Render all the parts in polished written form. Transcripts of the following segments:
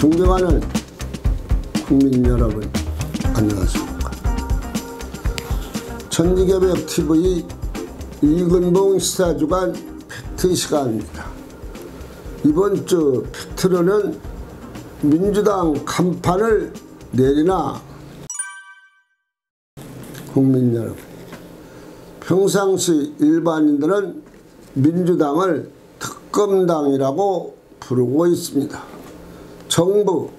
존경하는 국민 여러분, 안녕하십니까. 천지개벽TV 이근봉 시사주간 팩트 시간입니다. 이번 주 팩트로는 민주당 간판을 내리나. 국민 여러분, 평상시 일반인들은 민주당을 특검당이라고 부르고 있습니다. 정부,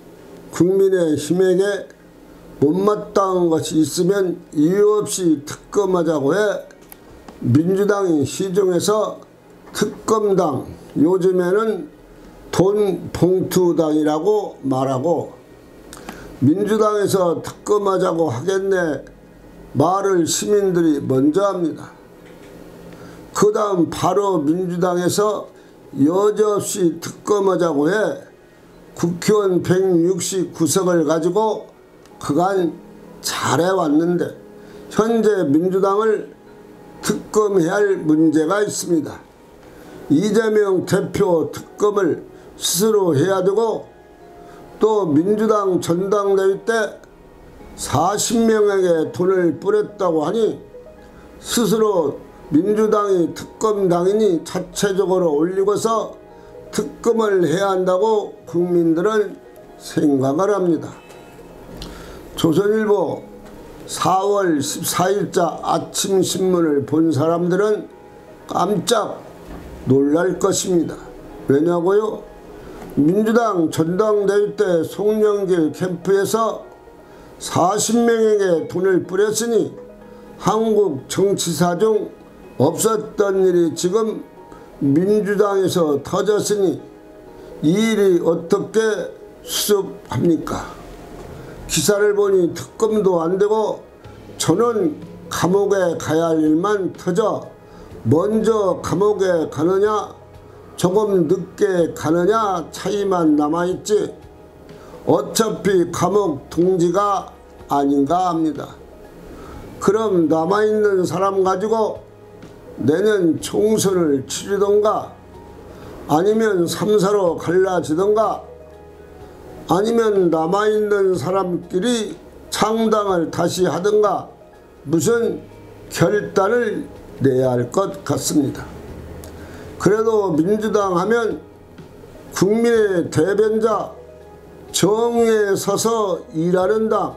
국민의힘에게 못마땅한 것이 있으면 이유 없이 특검하자고 해 민주당이 시중에서 특검당, 요즘에는 돈봉투당이라고 말하고, 민주당에서 특검하자고 하겠네 말을 시민들이 먼저 합니다. 그 다음 바로 민주당에서 여지없이 특검하자고 해 국회의원 169석을 가지고 그간 잘해왔는데, 현재 민주당을 특검해야 할 문제가 있습니다. 이재명 대표 특검을 스스로 해야 되고, 또 민주당 전당대회 때 40명에게 돈을 뿌렸다고 하니 스스로 민주당이 특검당이니 자체적으로 올리고서 특검을 해야 한다고 국민들은 생각을 합니다. 조선일보 4월 14일자 아침 신문을 본 사람들은 깜짝 놀랄 것입니다. 왜냐고요? 민주당 전당대회 때 송영길 캠프에서 40명에게 돈을 뿌렸으니 한국 정치사 중 없었던 일이 지금 민주당에서 터졌으니 이 일이 어떻게 수습합니까? 기사를 보니 특검도 안되고 저는 감옥에 가야 할 일만 터져 먼저 감옥에 가느냐 조금 늦게 가느냐 차이만 남아있지 어차피 감옥 동지가 아닌가 합니다. 그럼 남아있는 사람 가지고 내년 총선을 치르던가, 아니면 3사로 갈라지던가, 아니면 남아있는 사람끼리 창당을 다시 하던가 무슨 결단을 내야 할 것 같습니다. 그래도 민주당 하면 국민의 대변자, 정의에 서서 일하는 당,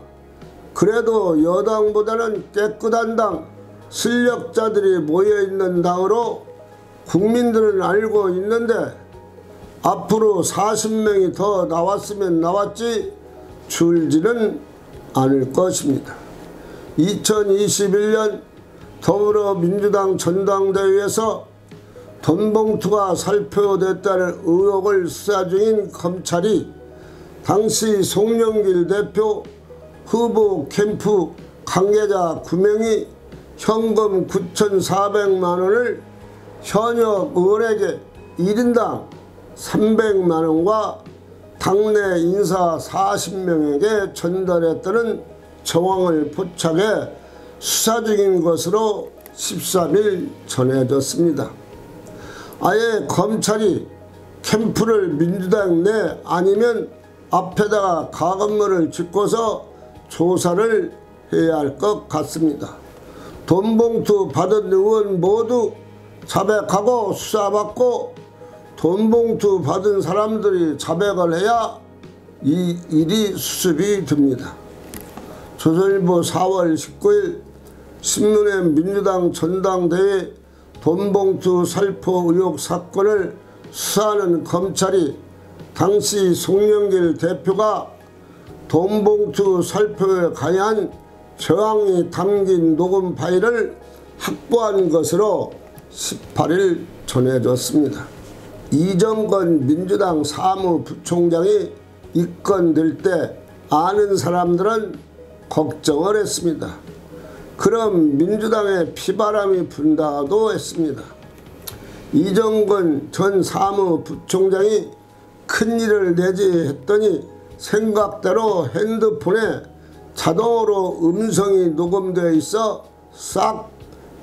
그래도 여당보다는 깨끗한 당, 실력자들이 모여있는 당으로 국민들은 알고 있는데, 앞으로 40명이 더 나왔으면 나왔지 줄지는 않을 것입니다. 2021년 더불어민주당 전당대회에서 돈봉투가 살포됐다는 의혹을 수사 중인 검찰이 당시 송영길 대표 후보 캠프 관계자 9명이 현금 9,400만원을 현역 의원에게 1인당 300만원과 당내 인사 40명에게 전달했다는 정황을 포착해 수사 중인 것으로 13일 전해졌습니다. 아예 검찰이 캠프를 민주당 내 아니면 앞에다가 가건물을 짓고서 조사를 해야 할 것 같습니다. 돈봉투 받은 의원 모두 자백하고 수사받고 돈봉투 받은 사람들이 자백을 해야 이 일이 수습이 됩니다. 조선일보 4월 19일 신문에 민주당 전당대회 돈봉투 살포 의혹 사건을 수사하는 검찰이 당시 송영길 대표가 돈봉투 살포에 관한 저항이 담긴 녹음 파일을 확보한 것으로 18일 전해졌습니다. 이정건 민주당 사무부총장이 입건될 때 아는 사람들은 걱정을 했습니다. 그럼 민주당에 피바람이 분다도 했습니다. 이정건 전 사무부총장이 큰일을 내지 했더니 생각대로 핸드폰에 자동으로 음성이 녹음되어 있어 싹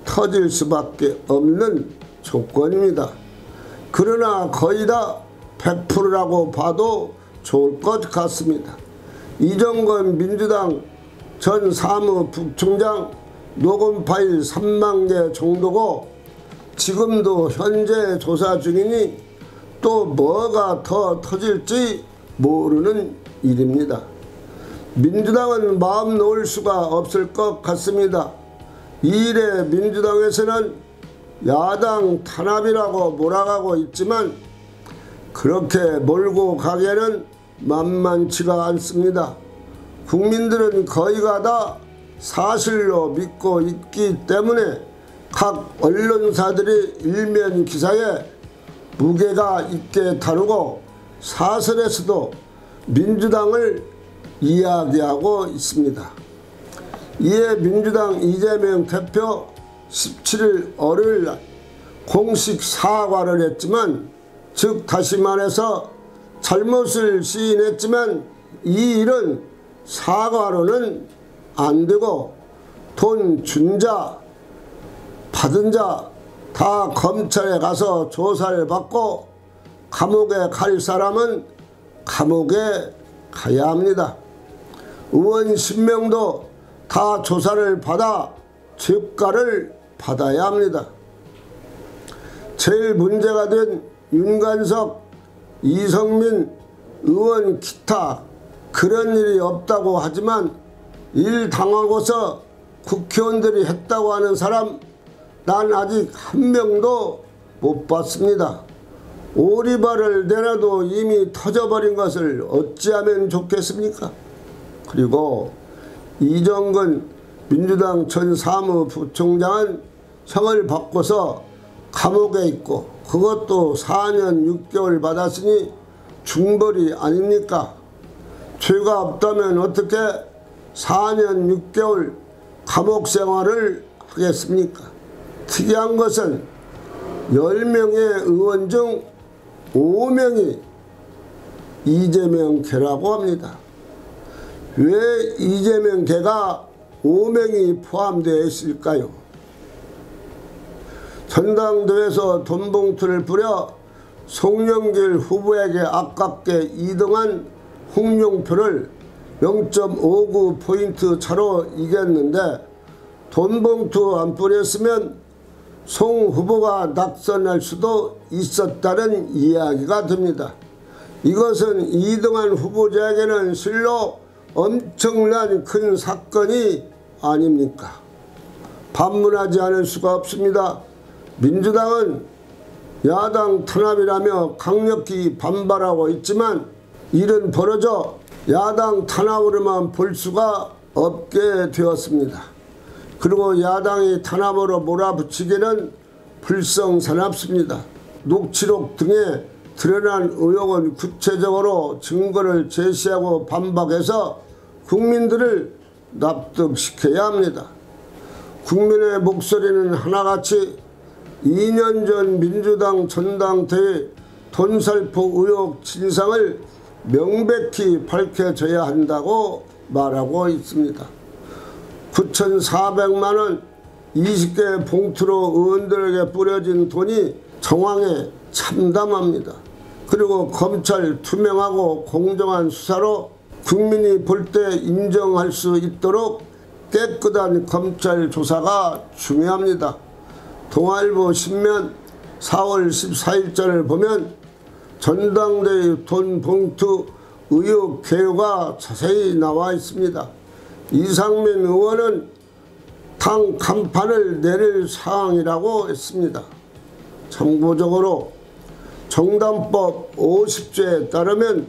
터질 수밖에 없는 조건입니다. 그러나 거의 다 100%라고 봐도 좋을 것 같습니다. 이정건 민주당 전 사무부총장 녹음 파일 3만 개 정도고 지금도 현재 조사 중이니 또 뭐가 더 터질지 모르는 일입니다. 민주당은 마음 놓을 수가 없을 것 같습니다. 이 일에 민주당에서는 야당 탄압이라고 몰아가고 있지만 그렇게 몰고 가기에는 만만치가 않습니다. 국민들은 거의가 다 사실로 믿고 있기 때문에 각 언론사들이 일면 기사에 무게가 있게 다루고 사설에서도 민주당을 이야기하고 있습니다. 이에 민주당 이재명 대표 17일 월요일날 공식 사과를 했지만, 즉 다시 말해서 잘못을 시인했지만 이 일은 사과로는 안 되고 돈 준 자 받은 자 다 검찰에 가서 조사를 받고 감옥에 갈 사람은 감옥에 가야 합니다. 의원 10명도 다 조사를 받아 죄가를 받아야 합니다. 제일 문제가 된 윤관석, 이성민 의원 기타 그런 일이 없다고 하지만 일 당하고서 국회의원들이 했다고 하는 사람 난 아직 한 명도 못 봤습니다. 오리발을 내놔도 이미 터져버린 것을 어찌하면 좋겠습니까? 그리고 이정건 민주당 전 사무부총장은 형을 받고서 감옥에 있고 그것도 4년 6개월 받았으니 중벌이 아닙니까? 죄가 없다면 어떻게 4년 6개월 감옥 생활을 하겠습니까? 특이한 것은 10명의 의원 중 5명이 이재명 계라고 합니다. 왜 이재명 계가 5명이 포함되어 있을까요? 전당대회에서 돈봉투를 뿌려 송영길 후보에게 아깝게 2등한 홍영표를 0.59포인트 차로 이겼는데 돈봉투 안 뿌렸으면 송 후보가 낙선할 수도 있었다는 이야기가 됩니다. 이것은 2등한 후보자에게는 실로 엄청난 큰 사건이 아닙니까? 반문하지 않을 수가 없습니다. 민주당은 야당 탄압이라며 강력히 반발하고 있지만 일은 벌어져 야당 탄압으로만 볼 수가 없게 되었습니다. 그리고 야당이 탄압으로 몰아붙이기는 불성사납습니다. 녹취록 등에 드러난 의혹은 구체적으로 증거를 제시하고 반박해서 국민들을 납득시켜야 합니다. 국민의 목소리는 하나같이 2년 전 민주당 전당대회 돈살포 의혹 진상을 명백히 밝혀져야 한다고 말하고 있습니다. 9,400만원 20개 봉투로 의원들에게 뿌려진 돈이 정황에 참담합니다. 그리고 검찰 투명하고 공정한 수사로 국민이 볼 때 인정할 수 있도록 깨끗한 검찰 조사가 중요합니다. 동아일보 신면 4월 14일자를 보면 전당대회 돈 봉투 의혹 개요가 자세히 나와 있습니다. 이상민 의원은 당 간판을 내릴 사항이라고 했습니다. 참고적으로 정당법 50조에 따르면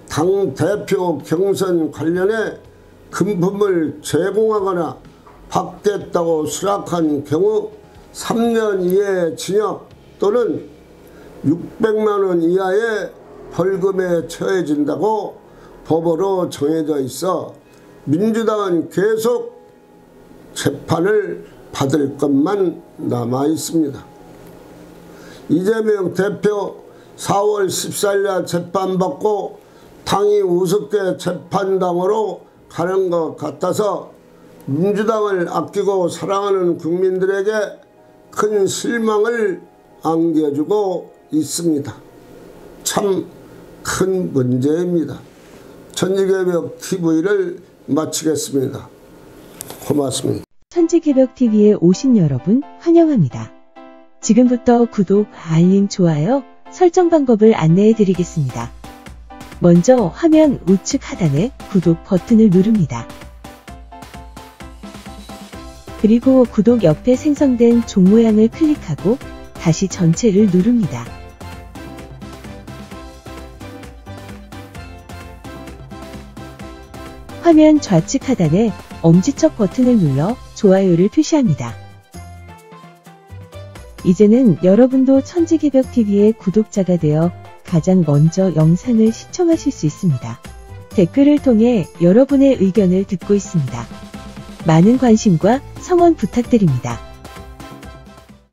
당대표 경선 관련해 금품을 제공하거나 받겠다고 수락한 경우 3년 이하의 징역 또는 600만원 이하의 벌금에 처해진다고 법으로 정해져 있어 민주당은 계속 재판을 받을 것만 남아 있습니다. 이재명 대표 4월 14일날 재판받고 당이 우습게 재판당으로 가는 것 같아서 민주당을 아끼고 사랑하는 국민들에게 큰 실망을 안겨주고 있습니다. 참 큰 문제입니다. 천지개벽 TV를 마치겠습니다. 고맙습니다. 천지개벽TV에 오신 여러분 환영합니다. 지금부터 구독, 알림, 좋아요, 설정 방법을 안내해 드리겠습니다. 먼저 화면 우측 하단에 구독 버튼을 누릅니다. 그리고 구독 옆에 생성된 종 모양을 클릭하고 다시 전체를 누릅니다. 화면 좌측 하단에 엄지척 버튼을 눌러 좋아요를 표시합니다. 이제는 여러분도 천지개벽TV의 구독자가 되어 가장 먼저 영상을 시청하실 수 있습니다. 댓글을 통해 여러분의 의견을 듣고 있습니다. 많은 관심과 성원 부탁드립니다.